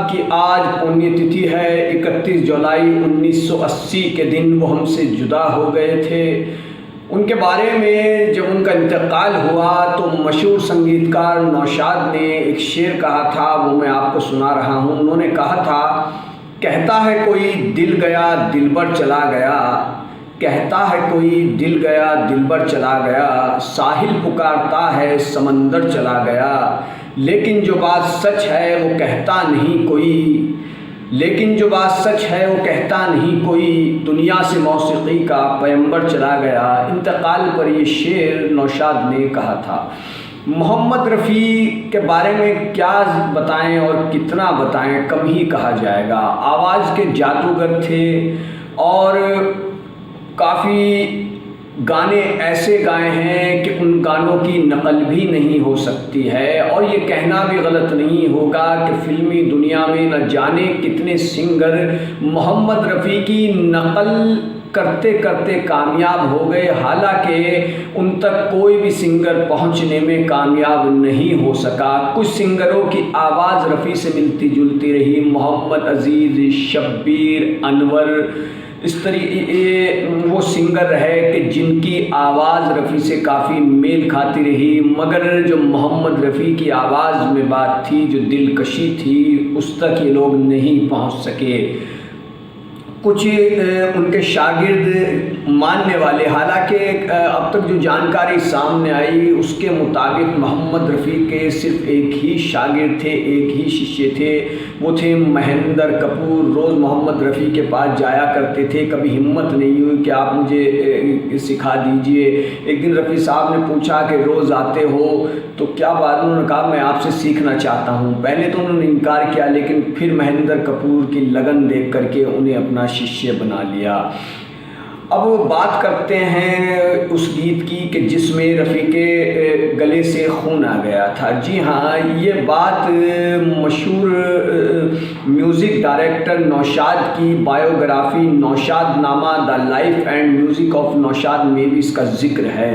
साहब की आज पुण्यतिथि है 31 जुलाई 1980 के दिन वो हमसे जुदा हो गए थे। उनके बारे में जब उनका इंतकाल हुआ तो मशहूर संगीतकार नौशाद ने एक शेर कहा था, वो मैं आपको सुना रहा हूँ। उन्होंने कहा था, कहता है कोई दिल गया दिलबर चला गया, कहता है कोई दिल गया दिलबर चला गया, साहिल पुकारता है समंदर चला गया, लेकिन जो बात सच है वो कहता नहीं कोई, लेकिन जो बात सच है वो कहता नहीं कोई, दुनिया से मौसीकी का पैगंबर चला गया। इंतकाल पर ये शेर नौशाद ने कहा था। मोहम्मद रफ़ी के बारे में क्या बताएं और कितना बताएं, कम ही कहा जाएगा। आवाज़ के जादूगर थे और काफ़ी गाने ऐसे गाए हैं कि उन गानों की नकल भी नहीं हो सकती है। और ये कहना भी गलत नहीं होगा कि फ़िल्मी दुनिया में न जाने कितने सिंगर मोहम्मद रफ़ी की नकल करते करते कामयाब हो गए, हालांकि उन तक कोई भी सिंगर पहुंचने में कामयाब नहीं हो सका। कुछ सिंगरों की आवाज़ रफ़ी से मिलती जुलती रही, मोहम्मद अज़ीज़, शब्बीर, अनवर, इस तरीके वो सिंगर रहे कि जिनकी आवाज़ रफ़ी से काफ़ी मेल खाती रही, मगर जो मोहम्मद रफ़ी की आवाज़ में बात थी, जो दिलकशी थी, उस तक ये लोग नहीं पहुंच सके। कुछ उनके शागिर्द मानने वाले, हालांकि अब तक जो जानकारी सामने आई उसके मुताबिक मोहम्मद रफ़ी के सिर्फ एक ही शागिर्द थे, एक ही शिष्य थे, वो थे महेंद्र कपूर। रोज़ मोहम्मद रफ़ी के पास जाया करते थे, कभी हिम्मत नहीं हुई कि आप मुझे सिखा दीजिए। एक दिन रफ़ी साहब ने पूछा कि रोज़ आते हो तो क्या बात, उन्होंने कहा मैं आपसे सीखना चाहता हूँ। पहले तो उन्होंने इनकार किया, लेकिन फिर महेंद्र कपूर की लगन देख करके उन्हें अपना शिष्य बना लिया। अब बात करते हैं उस गीत की कि जिसमें रफ़ी के गले से खून आ गया था। जी हाँ, ये बात मशहूर म्यूज़िक डायरेक्टर नौशाद की बायोग्राफी नौशाद नामा the life and music of Naushad में भी इसका जिक्र है।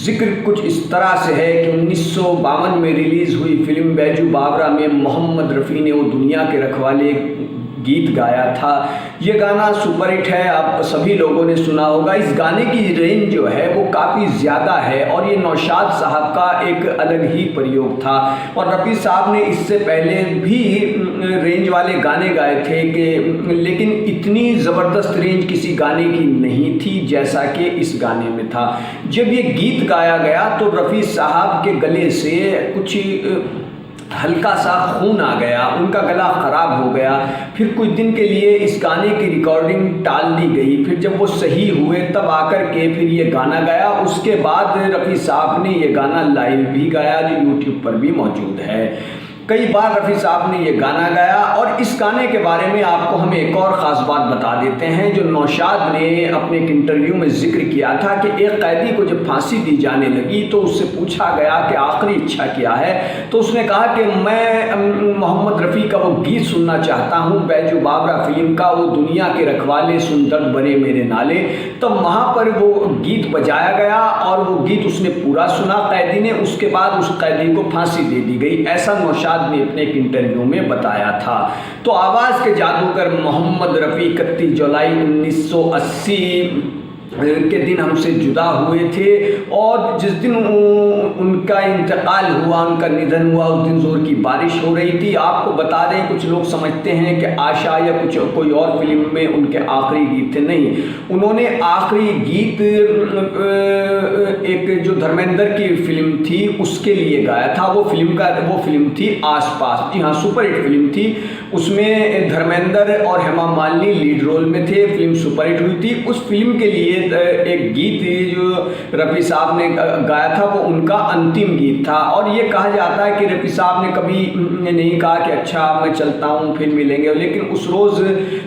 जिक्र कुछ इस तरह से है कि 1952 में रिलीज़ हुई फिल्म बैजू बावरा में मोहम्मद रफ़ी ने वो दुनिया के रखवाले गीत गाया था। ये गाना सुपरहिट है, आप सभी लोगों ने सुना होगा। इस गाने की रेंज जो है वो काफ़ी ज़्यादा है और ये नौशाद साहब का एक अलग ही प्रयोग था। और रफ़ी साहब ने इससे पहले भी रेंज वाले गाने गाए थे कि, लेकिन इतनी ज़बरदस्त रेंज किसी गाने की नहीं थी जैसा कि इस गाने में था। जब ये गीत गाया गया तो रफ़ी साहब के गले से कुछ हल्का सा खून आ गया, उनका गला ख़राब हो गया। फिर कुछ दिन के लिए इस गाने की रिकॉर्डिंग टाल दी गई। फिर जब वो सही हुए तब आकर के फिर ये गाना गाया। उसके बाद रफ़ी साहब ने ये गाना लाइव भी गाया, जो यूट्यूब पर भी मौजूद है। कई बार रफ़ी साहब ने ये गाना गाया। और इस गाने के बारे में आपको हम एक और ख़ास बात बता देते हैं, जो नौशाद ने अपने एक इंटरव्यू में जिक्र किया था कि एक कैदी को जब फांसी दी जाने लगी तो उससे पूछा गया कि आखिरी इच्छा क्या है, तो उसने कहा कि मैं मोहम्मद रफ़ी का वो गीत सुनना चाहता हूँ, बैजू बावरा फिल्म का, वो दुनिया के रखवाले सुन दर्द भरे मेरे नाले। तो वहाँ पर वो गीत बजाया गया और वो गीत उसने पूरा सुना कैदी ने। उसके बाद उस कैदी को फांसी दे दी गई, ऐसा नौशाद ने अपने एक इंटरव्यू में बताया था। तो आवाज़ के जादूगर मोहम्मद रफ़ी 31 जुलाई 1980 के दिन हमसे जुदा हुए थे। और जिस दिन उनका इंतकाल हुआ, उनका निधन हुआ, उस दिन ज़ोर की बारिश हो रही थी। आपको बता दें, कुछ लोग समझते हैं कि आशा या कुछ कोई और फिल्म में उनके आखिरी गीत थे। नहीं, उन्होंने आखिरी गीत एक जो धर्मेंद्र की फिल्म थी उसके लिए गाया था। वो फिल्म थी आसपास। जी हाँ, सुपरहिट फिल्म थी। उसमें धर्मेंद्र और हेमा मालिनी लीड रोल में थे। फिल्म सुपरहिट हुई थी। उस फिल्म के लिए एक गीत जो रफ़ी साहब ने गाया था वो उनका अंतिम गीत था। और ये कहा जाता है कि रफ़ी साहब ने कभी नहीं कहा कि अच्छा मैं चलता हूँ फिर मिलेंगे, लेकिन उस रोज़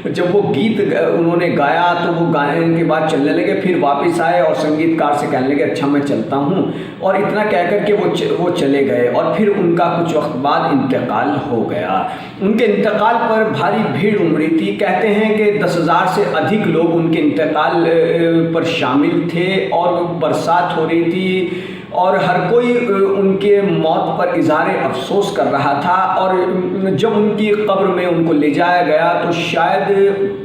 जब वो गीत उन्होंने गाया तो वो गाने के बाद चलने लगे, फिर वापस आए और संगीतकार से कहने लगे अच्छा मैं चलता हूँ, और इतना कह कर के वो चले गए। और फिर उनका कुछ वक्त बाद इंतकाल हो गया। उनके इंतकाल पर भारी भीड़ उमड़ी थी। कहते हैं कि 10,000 से अधिक लोग उनके इंतकाल पर शामिल थे और बरसात हो रही थी और हर कोई उनके मौत पर इज़हार अफसोस कर रहा था। और जब उनकी कब्र में उनको ले जाया गया तो शायद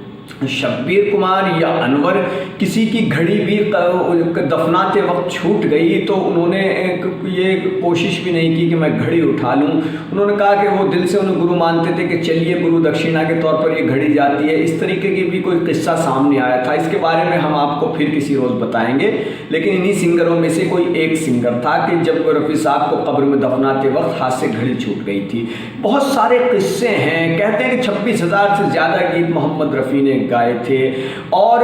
शब्बीर कुमार या अनवर किसी की घड़ी भी दफनाते वक्त छूट गई, तो उन्होंने ये कोशिश भी नहीं की कि मैं घड़ी उठा लूँ। उन्होंने कहा कि वो दिल से उन्हें गुरु मानते थे कि चलिए गुरु दक्षिणा के तौर पर ये घड़ी जाती है। इस तरीके की भी कोई किस्सा सामने आया था, इसके बारे में हम आपको फिर किसी रोज़ बताएंगे। लेकिन इन्हीं सिंगरों में से कोई एक सिंगर था कि जब रफ़ी साहब को कब्र में दफनाते वक्त हाथ से घड़ी छूट गई थी। बहुत सारे किस्से हैं, कहते हैं कि 26,000 से ज़्यादा गीत मोहम्मद रफ़ी ने गाए थे और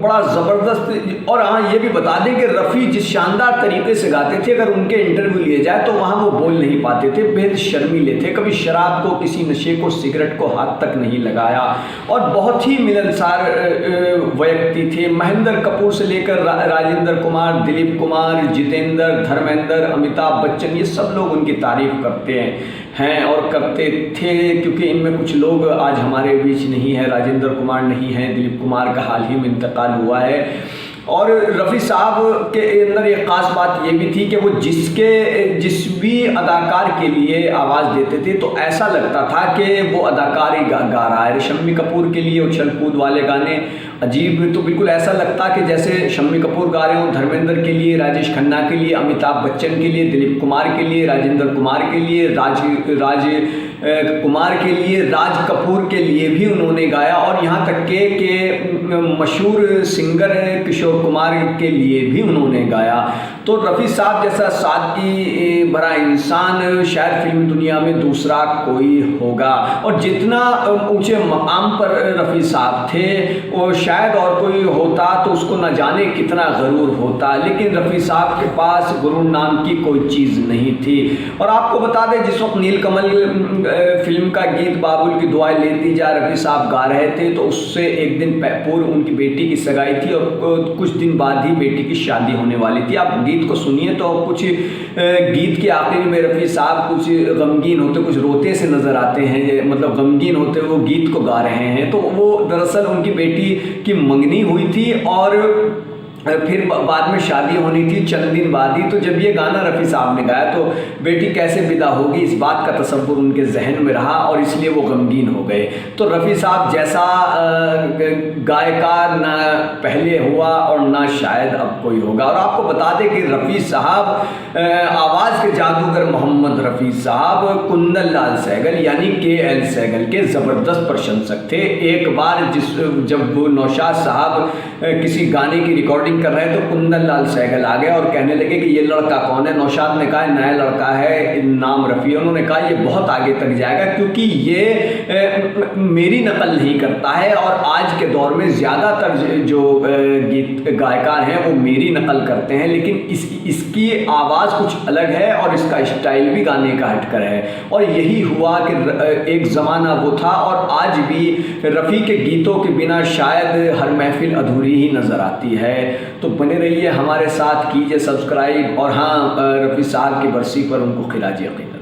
बड़ा ज़बरदस्त। और हाँ, ये भी बता दें कि रफ़ी जिस शानदार तरीके से गाते थे, अगर उनके इंटरव्यू लिए जाए तो वहाँ वो बोल नहीं पाते थे, बेहद शर्मीले थे, कभी शराब को, किसी नशे को, सिगरेट को हाथ तक नहीं लगाया और बहुत ही मिलनसार व्यक्ति थे। महेंद्र कपूर से लेकर राजेंद्र कुमार, दिलीप कुमार, जितेंद्र, धर्मेंद्र, अमिताभ बच्चन, ये सब लोग उनकी तारीफ करते हैं और करते थे, क्योंकि इनमें कुछ लोग आज हमारे बीच नहीं है। राजेंद्र कुमार नहीं है, दिलीप कुमार का हाल ही में इंतकाल हुआ है। और रफ़ी साहब के अंदर एक ख़ास बात ये भी थी कि वो जिस भी अदाकार के लिए आवाज़ देते थे तो ऐसा लगता था कि वो अदाकार ही गा रहा है। शम्मी कपूर के लिए उछल कूद वाले गाने अजीब, तो बिल्कुल ऐसा लगता कि जैसे शम्मी कपूर गा रहे हो। धर्मेंद्र के लिए, राजेश खन्ना के लिए, अमिताभ बच्चन के लिए, दिलीप कुमार के लिए, राजेंद्र कुमार के लिए, राज कुमार के लिए, राज कपूर के लिए भी उन्होंने गाया। और यहाँ तक के मशहूर सिंगर किशोर कुमार के लिए भी उन्होंने गाया। तो रफ़ी साहब जैसा सादगी भरा इंसान शायद फिल्म दुनिया में दूसरा कोई होगा। और जितना ऊंचे मकाम पर रफ़ी साहब थे वो शायद और कोई होता तो उसको न जाने कितना गरूर होता, लेकिन रफ़ी साहब के पास गुरूर नाम की कोई चीज़ नहीं थी। और आपको बता दें, जिस वक्त नीलकमल फिल्म का गीत बाबुल की दुआएं लेती जा रफ़ी साहब गा रहे थे, तो उससे एक दिन पूर्व उनकी बेटी की सगाई थी और कुछ दिन बाद ही बेटी की शादी होने वाली थी। आप गीत को सुनिए तो कुछ गीत के आखिर में रफ़ी साहब कुछ गमगीन होते, कुछ रोते से नज़र आते हैं, मतलब गमगीन होते वो गीत को गा रहे हैं। तो वो दरअसल उनकी बेटी की मंगनी हुई थी और फिर बाद में शादी होनी थी चंद दिन बाद ही। तो जब ये गाना रफ़ी साहब ने गाया तो बेटी कैसे विदा होगी, इस बात का तसव्वुर उनके जहन में रहा और इसलिए वो गमगीन हो गए। तो रफ़ी साहब जैसा गायकार ना पहले हुआ और ना शायद अब कोई होगा। और आपको बता दें कि रफ़ी साहब आवाज़ के जादूगर मोहम्मद रफ़ी साहब कुंदन लाल सहगल यानी KL सहगल के ज़बरदस्त प्रशंसक थे। एक बार जब वो नौशाद साहब किसी गाने की रिकॉर्डिंग कर रहे हैं तो कुंदन लाल सहगल आ गए और कहने लगे कि ये लड़का कौन है। नौशाद ने कहा नया लड़का है, नाम रफ़ी। उन्होंने कहा ये बहुत आगे तक जाएगा क्योंकि ये मेरी नकल नहीं करता है। और आज के दौर में ज़्यादातर जो गीत गायकार हैं वो मेरी नकल करते हैं, लेकिन इसकी आवाज़ कुछ अलग है और इसका स्टाइल भी गाने का हटकर है। और यही हुआ कि एक ज़माना वो था और आज भी रफ़ी के गीतों के बिना शायद हर महफिल अधूरी ही नज़र आती है। तो बने रहिए हमारे साथ, कीजिए सब्सक्राइब। और हाँ, रफ़ी साहब की बरसी पर उनको खिलाजिए अक़ीदत।